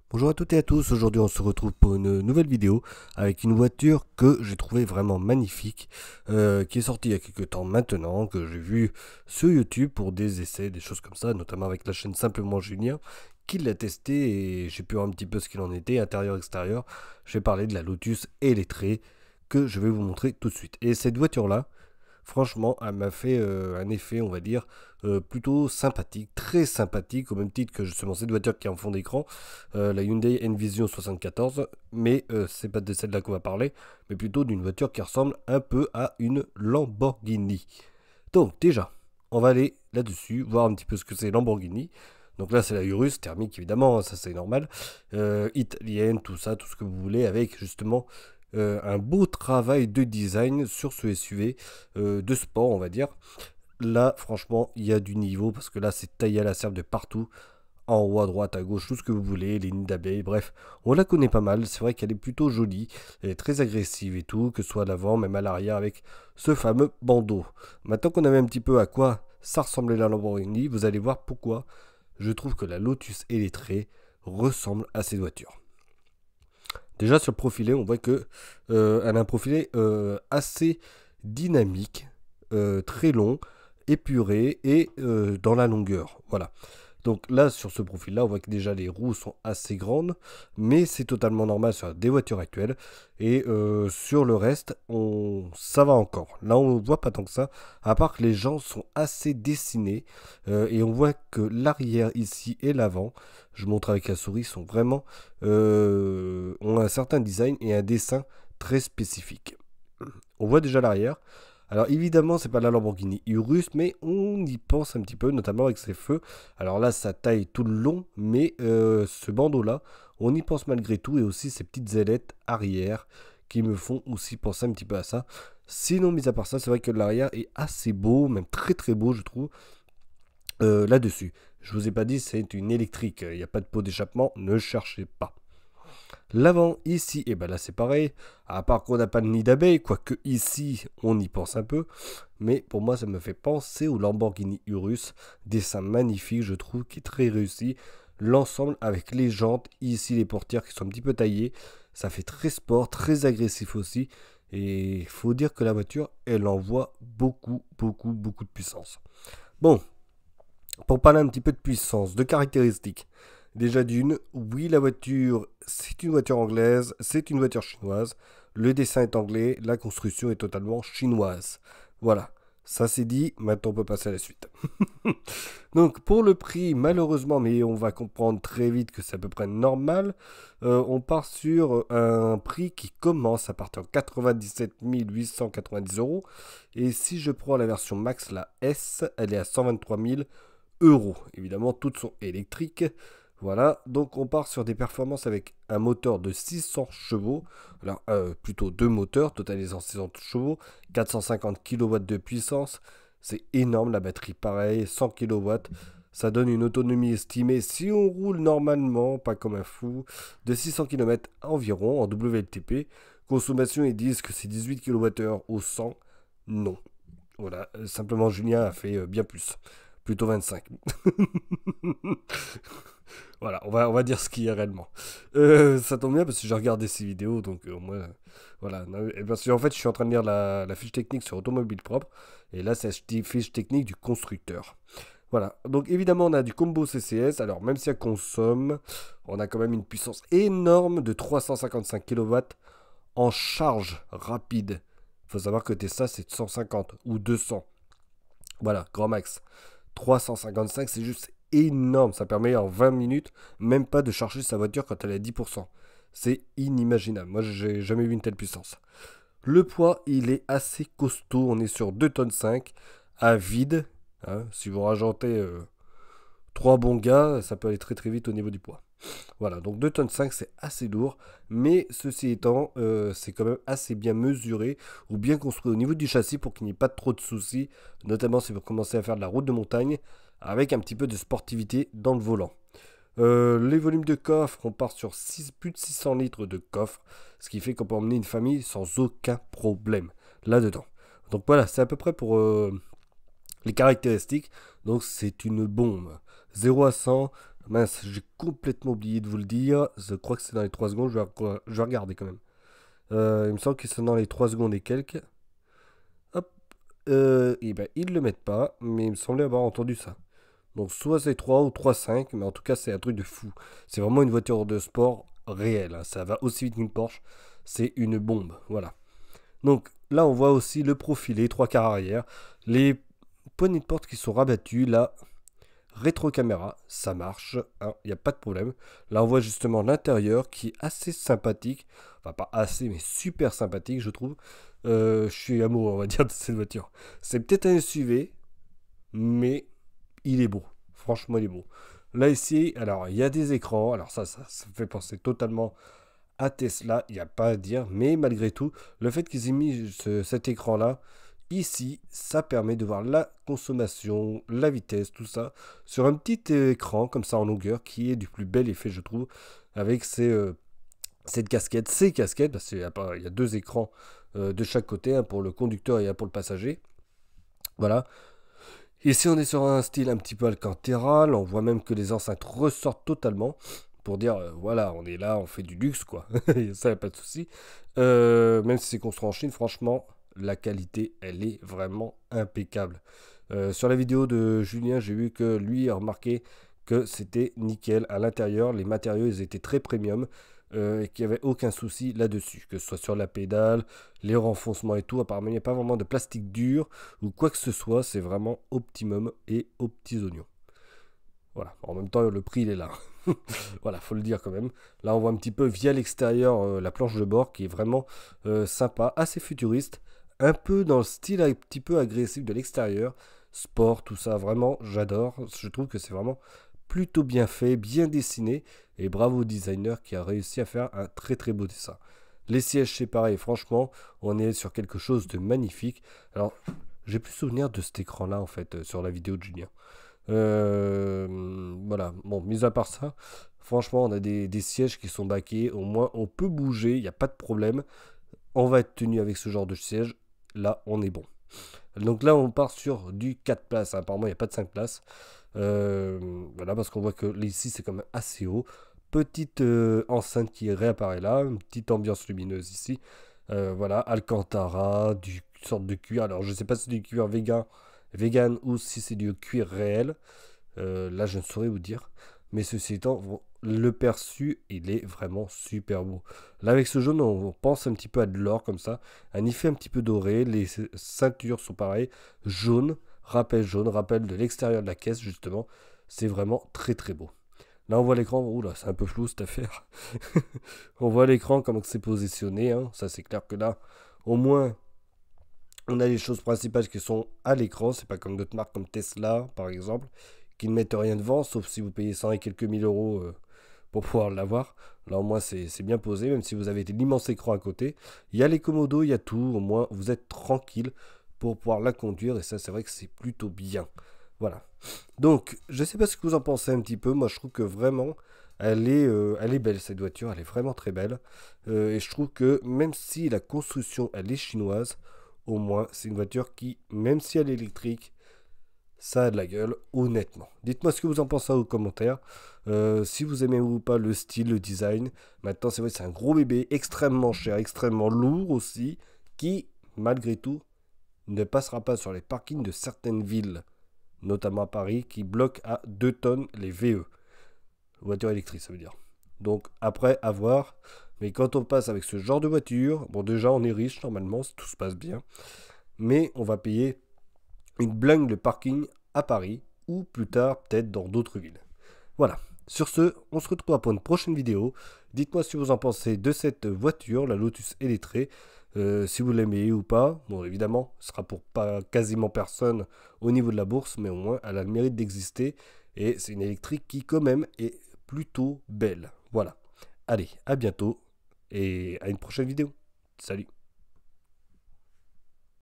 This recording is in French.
Bonjour à toutes et à tous, aujourd'hui on se retrouve pour une nouvelle vidéo avec une voiture que j'ai trouvée vraiment magnifique, qui est sortie il y a quelques temps maintenant, que j'ai vu sur YouTube pour des essais, des choses comme ça, notamment avec la chaîne Simplement Julien, qui l'a testé et j'ai pu voir un petit peu ce qu'il en était, intérieur-extérieur. J'ai parlé de la Lotus Électrée que je vais vous montrer tout de suite. Et cette voiture-là, franchement, elle m'a fait un effet, on va dire, plutôt sympathique, très sympathique, au même titre que justement cette voiture qui est en fond d'écran, la Hyundai Envision 74, mais c'est pas de celle-là qu'on va parler, mais plutôt d'une voiture qui ressemble un peu à une Lamborghini. Donc déjà, on va aller là-dessus, voir un petit peu ce que c'est Lamborghini. Donc là, c'est la Urus thermique, évidemment, ça c'est normal. Italienne, tout ça, tout ce que vous voulez, avec justement un beau travail de design sur ce SUV de sport, on va dire. Là, franchement, il y a du niveau parce que là, c'est taillé à la serpe de partout. En haut, à droite, à gauche, tout ce que vous voulez, les nids d'abeilles, bref, on la connaît pas mal. C'est vrai qu'elle est plutôt jolie, elle est très agressive et tout, que ce soit à l'avant, même à l'arrière, avec ce fameux bandeau. Maintenant qu'on avait un petit peu à quoi ça ressemblait la Lamborghini, vous allez voir pourquoi je trouve que la Lotus Électrée ressemble à cette voiture. Déjà sur le profilé, on voit que elle a un profilé assez dynamique, très long, épuré et dans la longueur. Voilà. Donc là, sur ce profil-là, on voit que déjà les roues sont assez grandes, mais c'est totalement normal sur des voitures actuelles. Et sur le reste, ça va encore. Là, on ne voit pas tant que ça, à part que les gens sont assez dessinés. Et on voit que l'arrière ici et l'avant, je montre avec la souris, sont vraiment ont un certain design et un dessin très spécifique. On voit déjà l'arrière. Alors évidemment, c'est pas la Lamborghini Urus, mais on y pense un petit peu, notamment avec ses feux. Alors là, ça taille tout le long, mais ce bandeau-là, on y pense malgré tout, et aussi ces petites ailettes arrière qui me font aussi penser un petit peu à ça. Sinon, mis à part ça, c'est vrai que l'arrière est assez beau, même très très beau, je trouve, là-dessus. Je vous ai pas dit, c'est une électrique, il n'y a pas de pot d'échappement, ne cherchez pas. L'avant, ici, et ben là c'est pareil, à part qu'on n'a pas de nid d'abeille, quoique ici on y pense un peu, mais pour moi ça me fait penser au Lamborghini Urus, dessin magnifique je trouve, qui est très réussi, l'ensemble avec les jantes, ici les portières qui sont un petit peu taillées, ça fait très sport, très agressif aussi, et il faut dire que la voiture, elle envoie beaucoup, beaucoup, beaucoup de puissance. Bon, pour parler un petit peu de puissance, de caractéristiques. Déjà d'une, oui, la voiture, c'est une voiture anglaise, c'est une voiture chinoise. Le dessin est anglais, la construction est totalement chinoise. Voilà, ça c'est dit, maintenant on peut passer à la suite. Donc pour le prix, malheureusement, mais on va comprendre très vite que c'est à peu près normal, on part sur un prix qui commence à partir de 97 890 euros. Et si je prends la version max, la S, elle est à 123 000 euros. Évidemment, toutes sont électriques. Voilà, donc on part sur des performances avec un moteur de 600 chevaux, alors plutôt deux moteurs, totalisant 600 chevaux, 450 kW de puissance, c'est énorme, la batterie pareil, 100 kW, ça donne une autonomie estimée, si on roule normalement, pas comme un fou, de 600 km environ en WLTP, consommation ils disent que c'est 18 kWh au 100, non. Voilà, simplement Julien a fait bien plus, plutôt 25. Voilà, on va dire ce qu'il y a réellement. Ça tombe bien parce que j'ai regardé ces vidéos, donc au moins, voilà. Et parce qu'en fait, je suis en train de lire la fiche technique sur Automobile Propre, et là, c'est la fiche technique du constructeur. Voilà, donc évidemment, on a du combo CCS, alors même si elle consomme, on a quand même une puissance énorme de 355 kW en charge rapide. Il faut savoir que Tesla, c'est 150 ou 200. Voilà, grand max. 355, c'est juste énorme. Ça permet en 20 minutes, même pas de charger sa voiture quand elle est à 10%. C'est inimaginable. Moi, j'ai jamais vu une telle puissance. Le poids, il est assez costaud. On est sur 2 tonnes 5 à vide. Hein. Si vous rajoutez 3 bons gars, ça peut aller très très vite au niveau du poids. Voilà, donc 2 tonnes 5, c'est assez lourd, mais ceci étant, c'est quand même assez bien mesuré ou bien construit au niveau du châssis pour qu'il n'y ait pas trop de soucis, notamment si vous commencez à faire de la route de montagne, avec un petit peu de sportivité dans le volant. Les volumes de coffre, on part sur plus de 600 litres de coffre, ce qui fait qu'on peut emmener une famille sans aucun problème là-dedans. Donc voilà, c'est à peu près pour les caractéristiques. Donc c'est une bombe. 0 à 100 Mince, j'ai complètement oublié de vous le dire. Je crois que c'est dans les 3 secondes. Je vais regarder quand même. Il me semble que c'est dans les 3 secondes et quelques. Hop. Et ben, ils le mettent pas, mais il me semblait avoir entendu ça. Donc soit c'est 3 ou 3,5, mais en tout cas c'est un truc de fou. C'est vraiment une voiture de sport réelle, hein. Ça va aussi vite qu'une Porsche. C'est une bombe, voilà. Donc là on voit aussi le profilé, 3 quarts arrière. Les poignées de porte qui sont rabattues, là, rétro-caméra, ça marche, hein, il n'y a pas de problème. Là on voit justement l'intérieur qui est assez sympathique. Enfin pas assez, mais super sympathique je trouve. Je suis amoureux on va dire de cette voiture. C'est peut-être un SUV, mais il est beau. Franchement, il est beau. Là, ici, alors, il y a des écrans. Alors, ça me fait penser totalement à Tesla. Il n'y a pas à dire. Mais malgré tout, le fait qu'ils aient mis cet écran-là, ici, ça permet de voir la consommation, la vitesse, tout ça, sur un petit écran, comme ça, en longueur, qui est du plus bel effet, je trouve, avec cette casquette, ces casquettes, parce qu'il y a 2 écrans de chaque côté, un pour le conducteur et un pour le passager. Voilà. Ici, on est sur un style un petit peu alcantara. Là, on voit même que les enceintes ressortent totalement. Pour dire, voilà, on est là, on fait du luxe, quoi. Ça, y a pas de souci. Même si c'est construit en Chine, franchement, la qualité, elle est vraiment impeccable. Sur la vidéo de Julien, j'ai vu que lui a remarqué que c'était nickel à l'intérieur. Les matériaux, ils étaient très premium. Et qu'il n'y avait aucun souci là-dessus. Que ce soit sur la pédale, les renfoncements et tout. Apparemment, il n'y a pas vraiment de plastique dur ou quoi que ce soit. C'est vraiment optimum et aux petits oignons. Voilà. En même temps, le prix, il est là. Voilà, faut le dire quand même. Là, on voit un petit peu via l'extérieur la planche de bord qui est vraiment sympa, assez futuriste. Un peu dans le style un petit peu agressif de l'extérieur. Sport, tout ça, vraiment, j'adore. Je trouve que c'est vraiment plutôt bien fait, bien dessiné. Et bravo au designer qui a réussi à faire un très très beau dessin. Les sièges, c'est pareil, franchement, on est sur quelque chose de magnifique. Alors, j'ai plus souvenir de cet écran-là, en fait, sur la vidéo de Julien. Voilà, bon, mis à part ça, franchement, on a des sièges qui sont baqués. Au moins, on peut bouger, il n'y a pas de problème. On va être tenu avec ce genre de siège. Là, on est bon. Donc là, on part sur du 4 places. Apparemment, il n'y a pas de 5 places. Voilà, parce qu'on voit que ici, c'est quand même assez haut. Petite enceinte qui réapparaît là. Une petite ambiance lumineuse ici. Voilà, Alcantara, du sorte de cuir. Alors, je ne sais pas si c'est du cuir vegan ou si c'est du cuir réel. Là, je ne saurais vous dire. Mais ceci étant, le perçu, il est vraiment super beau. Là, avec ce jaune, on pense un petit peu à de l'or comme ça. Un effet un petit peu doré. Les ceintures sont pareilles. Jaune, rappel de l'extérieur de la caisse, justement. C'est vraiment très très beau. Là, on voit l'écran. Oula, c'est un peu flou cette affaire. On voit l'écran, comment c'est positionné, hein. Ça, c'est clair que là, au moins, on a les choses principales qui sont à l'écran. C'est pas comme d'autres marques comme Tesla, par exemple, qui ne mettent rien devant, sauf si vous payez 100 et quelques mille euros pour pouvoir l'avoir. Là, au moins, c'est bien posé, même si vous avez l'immense écran à côté. Il y a les commodos, il y a tout. Au moins, vous êtes tranquille pour pouvoir la conduire. Et ça, c'est vrai que c'est plutôt bien. Voilà. Donc, je sais pas ce que vous en pensez un petit peu. Moi, je trouve que vraiment, elle est belle, cette voiture. Elle est vraiment très belle. Et je trouve que même si la construction, elle est chinoise, au moins, c'est une voiture qui, même si elle est électrique, ça a de la gueule, honnêtement. Dites-moi ce que vous en pensez aux commentaires. Si vous aimez ou pas le style, le design. Maintenant, c'est vrai, c'est un gros bébé, extrêmement cher, extrêmement lourd aussi, qui, malgré tout, ne passera pas sur les parkings de certaines villes, notamment à Paris, qui bloquent à 2 tonnes les VE. Voiture électrique, ça veut dire. Donc, après, à voir. Mais quand on passe avec ce genre de voiture, bon, déjà, on est riche, normalement, si tout se passe bien. Mais on va payer une blingue de parking à Paris ou plus tard peut-être dans d'autres villes. Voilà. Sur ce, on se retrouve pour une prochaine vidéo. Dites-moi ce que vous en pensez de cette voiture, la Lotus Eletre, si vous l'aimez ou pas. Bon, évidemment, ce sera pour pas quasiment personne au niveau de la bourse, mais au moins elle a le mérite d'exister et c'est une électrique qui quand même est plutôt belle. Voilà. Allez, à bientôt et à une prochaine vidéo. Salut.